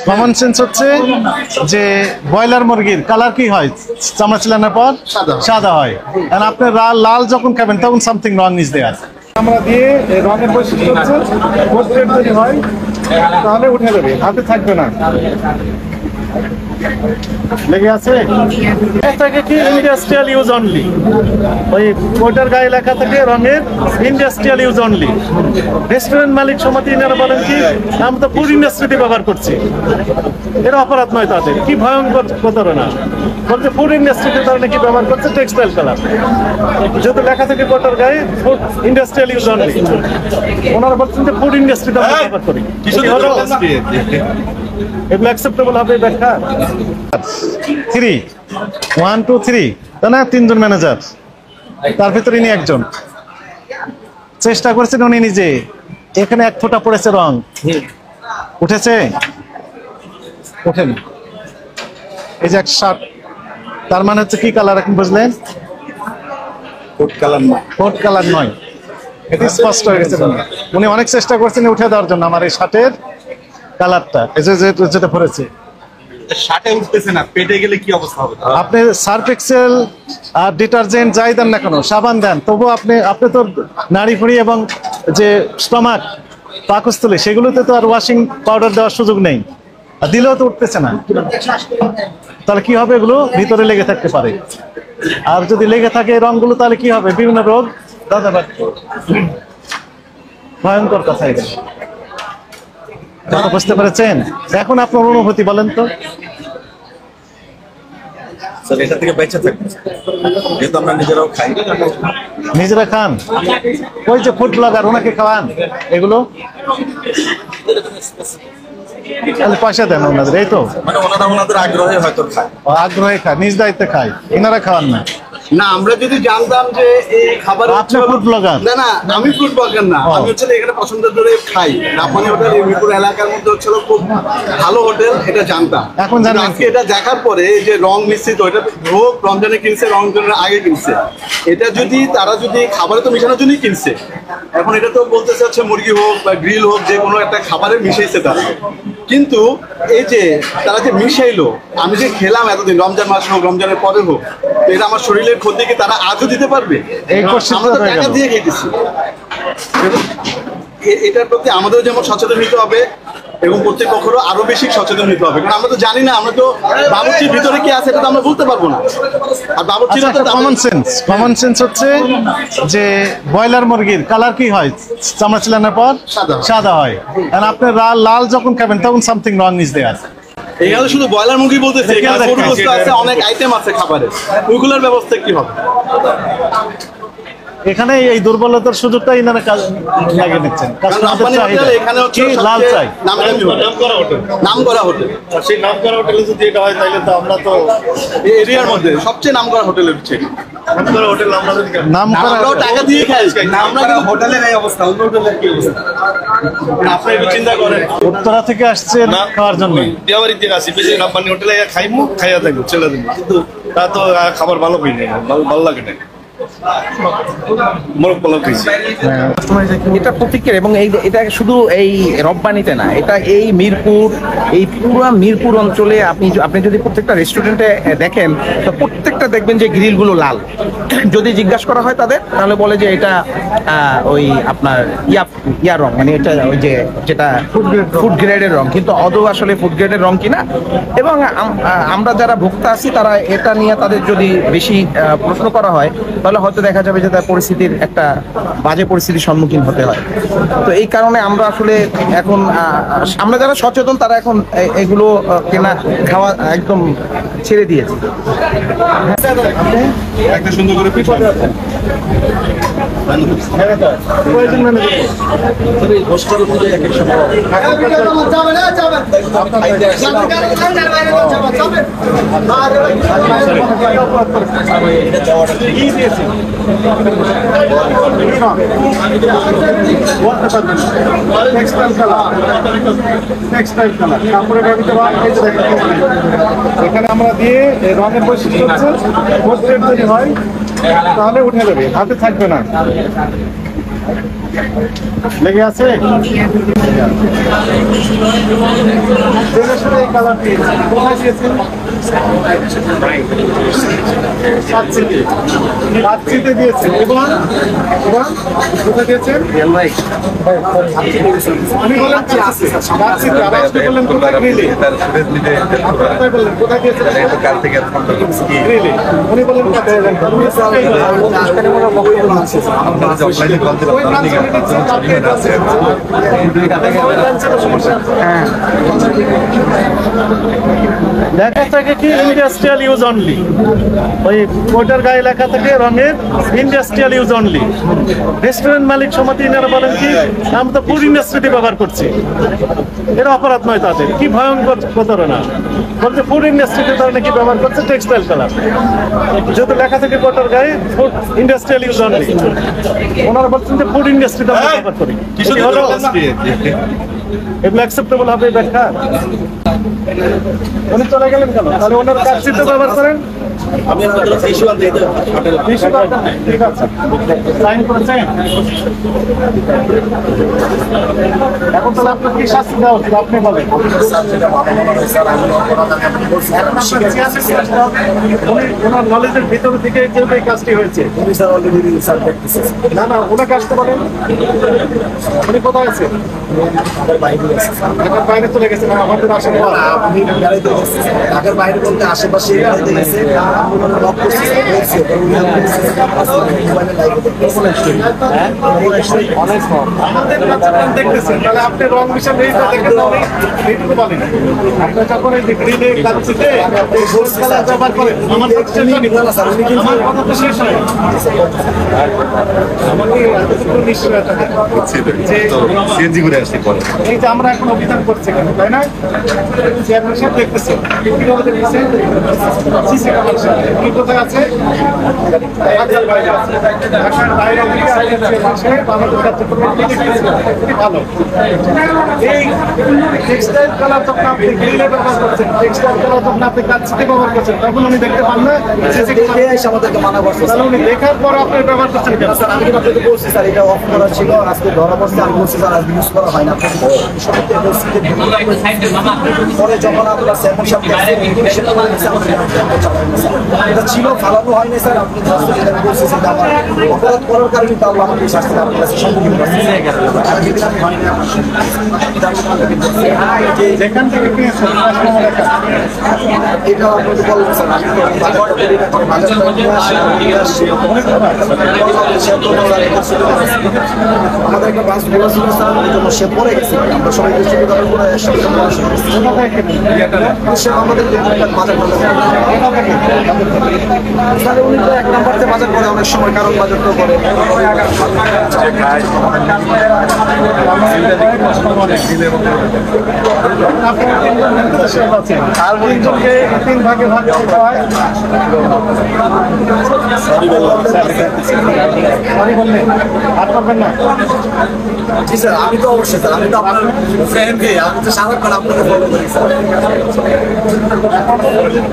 Common sense হচ্ছে যে broiler মুরগির কালার কি হয় চামড়া ছিলানোর পর সাদা হয়, আর আপনি লাল যখন খাবেন তখন সামথিং রং ইজ দেয়ার। আমরা দিয়ে রঙের বৈশিষ্ট্য হচ্ছে পোস্ট্রেট যদি হয় তাহলে উঠে যাবে, হাতে থাকবে না। লেগে আছে এটাকে কি ইন্ডাস্ট্রিয়াল ইউজ অনলি, ওই কোটার গায়ে লেখা থাকে রঙের ইন্ডাস্ট্রিয়াল ইউজ অনলি। রেস্টুরেন্ট মালিক সমিতি এনারা বলেন কি আমরা তো ফুড ইন্ডাস্ট্রিতে ব্যবহার করছি, এর অপরাধ নয় তাদের, কি ভয়ঙ্কর প্রতারণা। বলতে ফুড ইন্ডাস্ট্রিতে তারা নাকি ব্যবহার করছে টেক্সটাইল কালার, যেহেতু লেখা থাকে কোটার গায়ে ফুড ইন্ডাস্ট্রিয়াল ইউজ অনলি, ওনারা বলছেন যে ফুড ইন্ডাস্ট্রিতে আমরা ব্যবহার করি। এগুলো অ্যাকসেপ্টেবল হবে ব্যাখ্যা? 3 1 2 3 তা না, 3 জন ম্যানেজার, তার ভিতরে ইনি একজন। চেষ্টা করেছেন উনি নিজে, এখানে 1 ফোঁটা পড়েছে রং, উঠেছে? ওঠেনি। এই যে এক শার্ট, তার মানে হচ্ছে কি কালার এখন বুঝলেন? কোট কালার নয়, কোট কালার নয়, এটা স্পষ্ট হয়ে গেছে। উনি অনেক চেষ্টা করছেন উঠে দেওয়ার জন্য আমার এই শার্টের কালারটা, যেটা পড়েছে শার্টে উঠতেছে না, পেটে গেলে কি অবস্থা হবে? আপনি সার্ফ এক্সেল আর ডিটারজেন্ট যাই দেন না কেন, সাবান দেন, তবু আপনি তো নাড়ি ফুড়ি এবং যে স্টমাক পাকস্থলী সেগুলোতে তো আর ওয়াশিং পাউডার দেওয়ার সুযোগ নেই, আর দিলেও তো উঠতেছে না। তাহলে কি হবে? এগুলো ভিতরে লেগে থাকতে পারে, আর যদি লেগে থাকে এই রঙগুলো তাহলে কি হবে? বিভিন্ন রোগ দাদা ভয়ঙ্কর কথা। এটা বুঝতে পেরেছেন? এখন আপনার অনুভূতি বলেন তো। এটা থেকে বেঁচে থাকবে, যেহেতু আমরা নিজেরাও খাই, নিজেরা খান, ওই যে ফুড ব্লগার ওনাকে খাওয়ান এগুলো, তাহলে পয়সা দেন ওনাদের, এই তো মানে ওনাদের আগ্রহে হয়তো খায়, আগ্রহে খায়, নিজ দায়িত্বে খায়, এনারা খাওয়ান না। না, আমরা যদি জানতাম যে এই খাবার আপনি ফুড ব্লগার? না না, আমি ফুড ব্লগার না, আমি হচ্ছে এখানে পছন্দ করে খাই। জাপানি হোটেল মিরপুর এলাকার মধ্যে হচ্ছে খুব ভালো হোটেল, এটা জানতাম। এখন জানেন? আজকে এটা দেখার পরে যে রং মিশ্রিত, এটা হোক রমজানে কিনছে, রমজানের আগে কিনছে, এটা যদি তারা যদি খাবারে তো মিশানোর জন্যই কিনছে, এখন এটা তো বলতেছে হচ্ছে মুরগি হোক বা গ্রিল হোক যে কোনো একটা খাবারে মিশাইছে তারা। কিন্তু এই যে তারা যে মিশাইলো, আমি যে খেলাম এতদিন, রমজান মাস হোক রমজানের পরে হোক, এটা আমার শরীরের ক্ষতি কি তারা আজও দিতে পারবে? আমরা তো টাকা দিয়ে খেয়েছি। এটার প্রতি আমাদেরও যেমন সচেতন হতে হবে এবং কর্তৃপক্ষেরও আরো বেশি সচেতন হতে হবে, কারণ আমরা তো জানি না, আমরা তো বাবুর্চির ভিতরে কি আছে এটা তো আমরা বলতে পারবো না। আর বাবুর্চিরা তো কমন সেন্স হচ্ছে যে ব্রয়লার মুরগির কালার কি হয় চামড়া ছিলানোর পর সাদা হয়, আর আপনি লাল যখন খাবেন তখন সামথিং রং ইজ দেয়ার। এখানে শুধু ব্রয়লার মুরগি বলতেছে, আছে অনেক আইটেম আছে খাবারের, ওইগুলোর ব্যবস্থা কি হবে? এখানে এই দুর্বলতার সুযোগটা ইনারা লাগিয়ে দিচ্ছেন। লাল চাই নাম করা হোটেল, সেই নাম করা হোটেলে যদি এটা হয় তাহলে তো আমরা তো এরিয়ার মধ্যে সবচেয়ে নাম করা হোটেল হচ্ছে নাম করা টাকা দিয়ে খাই, আমরা কিন্তু হোটেলের এই অবস্থা, অন্য হোটেলের কি অবস্থা আপনি একটু চিন্তা করেন। উত্তরা থেকে আসছে না খাওয়ার জন্য, বিয়াবাড়ি থেকে আসি, বেশি নাম্বানি হোটেলে খাইমু, খাইয়া থাকবো, চলে দেবো, কিন্তু তা তো খাবার ভালো পাই না, ভালো লাগে না। এটা প্রতীকের, এবং এটা শুধু এই রব্বানিতে না, এটা এই মিরপুর, এই পুরো মিরপুর অঞ্চলে আপনি যদি প্রত্যেকটা রেস্টুরেন্টে দেখেন তো প্রত্যেকটা দেখবেন যে গ্রিলগুলো লাল। যদি জিজ্ঞাসা করা হয় তাদের, তাহলে বলে যে এটা ওই আপনার ইয়ার রং, মানে এটা ওই যে যেটা ফুড গ্রেডের রং, কিন্তু আদৌ আসলে ফুড গ্রেডের রং কিনা। এবং আমরা যারা ভোক্তা আছি তারা এটা নিয়ে তাদের যদি বেশি প্রশ্ন করা হয় তাহলে হয়তো দেখা যাবে যে তার পরিস্থিতির একটা বাজে পরিস্থিতির সম্মুখীন হতে হয়। তো এই কারণে আমরা আসলে এখন আমরা যারা সচেতন তারা এখন এগুলো কেনা খাওয়া একদম ছেড়ে দিয়েছি। একটা সুন্দর করে এখানে আমরা দিয়ে রঙের বৈশিষ্ট্য হচ্ছে পোস্ট্রেট যদি হয় তাহলে উঠে যাবে, হাতে থাকবে না। লেগে আছে এই কালারটি কোথায় দিয়েছেন? পাচ্ছিতে দিয়েছেন এবং কোথায় দিয়েছেন? আমি বললাম পাচ্ছিতে, আবার আপনি বললেন কোথায় গ্রিলে? কোথায় বললেন কোথায় দিয়েছেন? গ্রিলে উনি বললেন লেখা থাকে কি ইন্ডাস্ট্রিয়াল ইউজ অনলি, ওই কোটার গায়ে লেখা থাকে রঙের ইন্ডাস্ট্রিয়াল ইউজ অনলি। রেস্টুরেন্ট মালিক সমিতি এনারা বলেন কি আমরা তো ফুড ইন্ডাস্ট্রিতে ব্যবহার করছি, এর অপরাধ নয় তাদের, কি ভয়ঙ্কর প্রতারণা। বলছে ফুড ইন্ডাস্ট্রিতে তারা নাকি ব্যবহার করছে টেক্সটাইল কালার, যেহেতু লেখা থাকে কোটার গায়ে ফুড ইন্ডাস্ট্রিয়াল ইউজ অনলি, ওনারা বলছেন যে ফুড ইন্ডাস্ট্রিতে আমরা ব্যবহার করি। এগুলো অ্যাকসেপ্টেবল হবে ব্যাখ্যা? উনি চলে গেলেন কেন? তাহলে ওনার কাজটিতে ব্যবহার করেন। ঠিক আছে, সাইন করেছেন। এখন তাহলে আপনার কি শাস্তি দেওয়া উচিত আপনি বলেন? ওনার নলেজের ভিতর থেকে যেহেতু এই কাজটি হয়েছে, না না ওনার কাজটা বলেন। উনি কোথায় আছে? ঢাকার বাইরে চলে গেছেন আমাদের আশেপাশে। ঢাকার বাইরে বলতে আশেপাশে দেখতেছেন তাহলে আপনি রং মিশন এইটুকু বলেন। আপনি যখন এই গ্রিলে কাচ্ছিতে গোল কালার ব্যবহার করেন, আমার কথা তো শেষ হয়। আমাকে এতটুকু নিশ্চয়তা দেন এই যে আমরা এখন অভিযান করছি কেন, তাই না? চেয়ারম্যান সাহেব দেখতেছেন কিভাবে দেখতেছেন? সিসি ক্যামেরার সাথে কি কোথায় আছে? ঢাকার বাইরে আছে। ঢাকার বাইরে থেকে আসছে মাসে আমাদের কার্যক্রম ভালো। এই টেক্সটাইল কালার যখন আপনি গ্রিলে ব্যবহার করছেন, টেক্সটাইল কালার যখন আপনি কাচ্ছিতে ব্যবহার করছেন, তখন উনি দেখতে পান না। আমাদেরকে মানা করছে তাহলে উনি দেখার পর আপনি ব্যবহার করছেন কেন? স্যার আমি কিন্তু আপনাকে বলছি স্যার এটা অফ করা ছিল, আজকে ধরা পড়ছে। আমি বলছি স্যার আজকে ইউজ করা হয় না। পরে যখন আপনার স্যাম্পল সব এটা ছিল ফালানো হয়নি স্যার। আপনি বলছি সেটা আমার অপরাধ করার কারণে তাহলে আমাকে শাস্তি আপনার কাছে সম্মুখীন যেখান থেকে কিনেছেন এটা আপনাকে বলবো স্যার। আমাদের একটা বাস বলা ছিল স্যার, ওই জন্য সে পড়ে গেছে। আমরা সবাই দৃষ্টিতে করে আমাদের বাজার স্যার উনি তো 1 নম্বরতে বাজার করে অনেক সময়, কারণ বাজার তো করে আর তিনজনকে 3 ভাগে ভাগ করতে হয়। সরি বললেন আর করবেন না? জি স্যার আমি তো অবশ্যই স্যার, আমি তো আপনার ফ্রেন্ড, আমি তো সারাক্ষণ আপনাকে ফলো করি স্যার।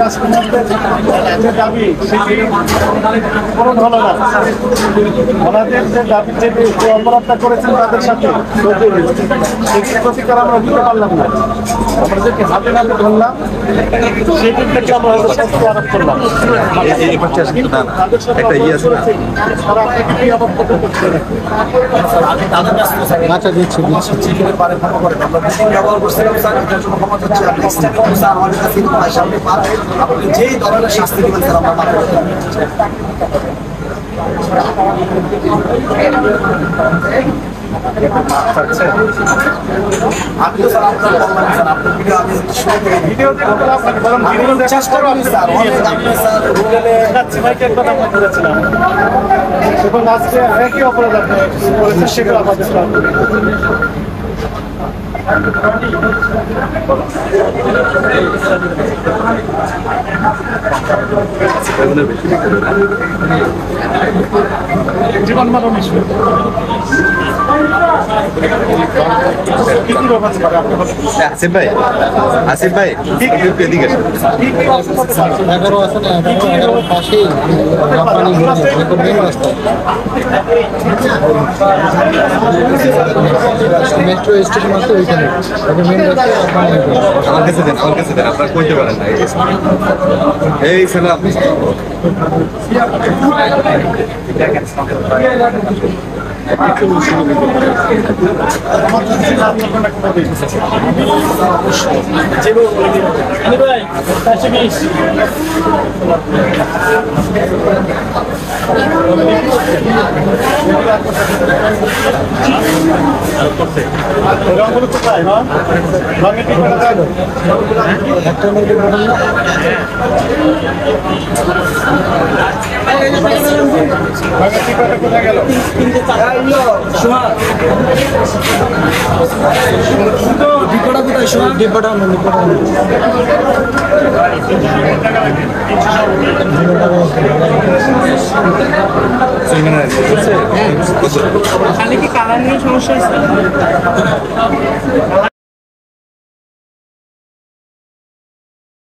কাস্টমারদের দাবি সেটি পূরণ হলো না। ওনাদের যে দাবি যে অপরাধটা করেছেন তাদের সাথে সেটির প্রতিকার আমরা দিতে পারলাম না। আমাদেরকে হাতে নাতে ধরলাম, সেটির থেকে আমরা হয়তো শাস্তি আরোপ করলাম। তারা আপনাকে কি আরোপ করতে করছে? আচ্ছা দিচ্ছি চিকেনের পারে ক্ষমা করেন, আমরা বেশি ব্যবহার করছিলাম স্যার, এটার জন্য ক্ষমা চাচ্ছি। আপনি স্যার আমাদের কাছে কিন্তু পয়সা আপনি পান, আপনি যেই ধরনের শাস্তি দেবেন স্যার আমরা মানব। আমি তো স্যার আপনার বললাম স্যার, আপনার ভিডিও আমি ভিডিও দেখতে বরং ভিডিও দেখার পর আমি স্যার অনেক আপনি স্যার গুগলে ভাইকে এক কথা বলতে চাচ্ছিলাম এবং আজকে একই অপরাধ আপনি করেছেন, সেগুলো আমাদের জীবন মানব আসিফ ভাই, আসিফ ভাই, একটু এদিকে আসুন। 11 আছে না 11 পাশেই রপ্তানি হয়েছে এটা মেন রাস্তা মেট্রো স্টেশন আছে ওইখানে এটা মেন রাস্তা রপ্তানি হয়েছে আমার কাছে দেন, আপনারা কইতে পারেন না। এই ছেলে আপনি রংগুলো কোথায় না রঙের টিকাটা দাও একটা মধ্যে বললাম না রঙের টিকাটা কোথায় গেল ডিব্বাটা কোথায় শোনা ডিব্বাটা না খালি কি কালার নিয়ে সমস্যা হয়েছে